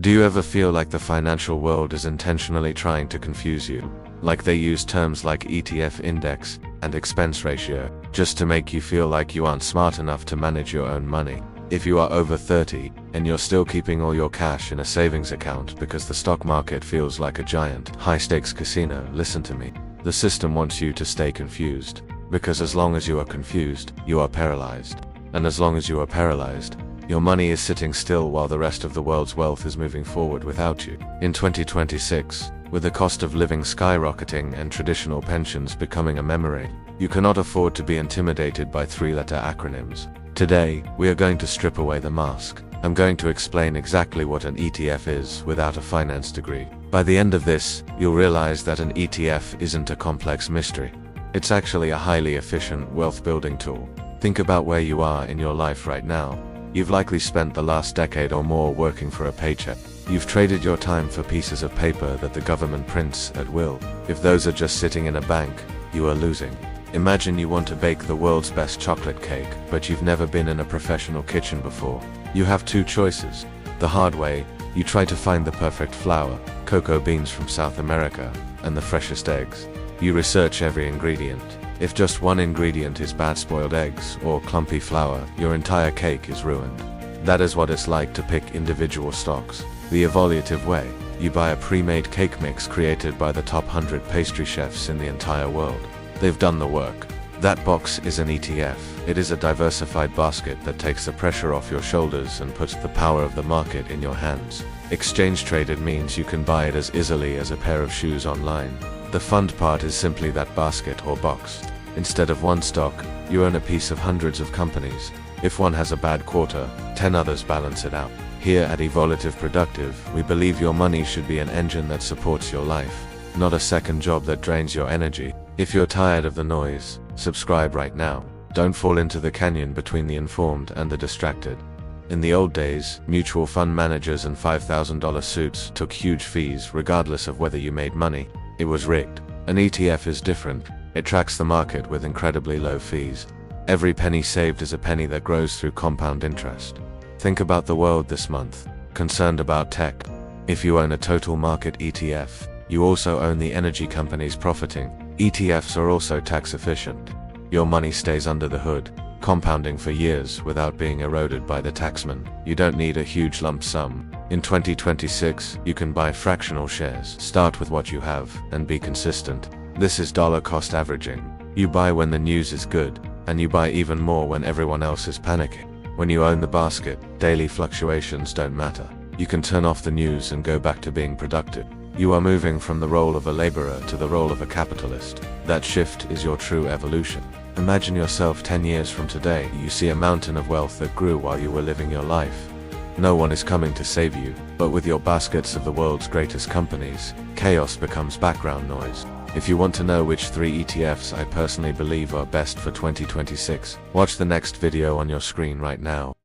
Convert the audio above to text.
Do you ever feel like the financial world is intentionally trying to confuse you? Like they use terms like ETF index and expense ratio just to make you feel like you aren't smart enough to manage your own money? If you are over 30 and you're still keeping all your cash in a savings account because the stock market feels like a giant, high-stakes casino, listen to me. The system wants you to stay confused, because as long as you are confused, you are paralyzed. And as long as you are paralyzed, your money is sitting still while the rest of the world's wealth is moving forward without you. In 2026, with the cost of living skyrocketing and traditional pensions becoming a memory, you cannot afford to be intimidated by three-letter acronyms. Today, we are going to strip away the mask. I'm going to explain exactly what an ETF is without a finance degree. By the end of this, you'll realize that an ETF isn't a complex mystery. It's actually a highly efficient wealth-building tool. Think about where you are in your life right now. You've likely spent the last decade or more working for a paycheck. You've traded your time for pieces of paper that the government prints at will. If those are just sitting in a bank, you are losing. Imagine you want to bake the world's best chocolate cake, but you've never been in a professional kitchen before. You have two choices. The hard way, you try to find the perfect flour, cocoa beans from South America, and the freshest eggs. You research every ingredient. If just one ingredient is bad spoiled eggs or clumpy flour, your entire cake is ruined. That is what it's like to pick individual stocks. The Evolutive way, you buy a pre-made cake mix created by the top 100 pastry chefs in the entire world. They've done the work. That box is an ETF. It is a diversified basket that takes the pressure off your shoulders and puts the power of the market in your hands. Exchange traded means you can buy it as easily as a pair of shoes online. The fun part is simply that basket or box. Instead of one stock, you own a piece of hundreds of companies. If one has a bad quarter, 10 others balance it out. Here at Evolutive Productive, we believe your money should be an engine that supports your life, not a second job that drains your energy. If you're tired of the noise, subscribe right now. Don't fall into the canyon between the informed and the distracted. In the old days, mutual fund managers and $5,000 suits took huge fees regardless of whether you made money. It was rigged. An ETF is different. It tracks the market with incredibly low fees. Every penny saved is a penny that grows through compound interest. Think about the world this month. Concerned about tech? If you own a total market ETF, you also own the energy companies profiting. ETFs are also tax efficient. Your money stays under the hood, compounding for years without being eroded by the taxman. You don't need a huge lump sum. In 2026, you can buy fractional shares. Start with what you have and be consistent. This is dollar cost averaging. You buy when the news is good, and you buy even more when everyone else is panicking. When you own the basket, daily fluctuations don't matter. You can turn off the news and go back to being productive. You are moving from the role of a laborer to the role of a capitalist. That shift is your true evolution. Imagine yourself 10 years from today. You see a mountain of wealth that grew while you were living your life. No one is coming to save you, but with your baskets of the world's greatest companies, chaos becomes background noise. If you want to know which 3 ETFs I personally believe are best for 2026, watch the next video on your screen right now.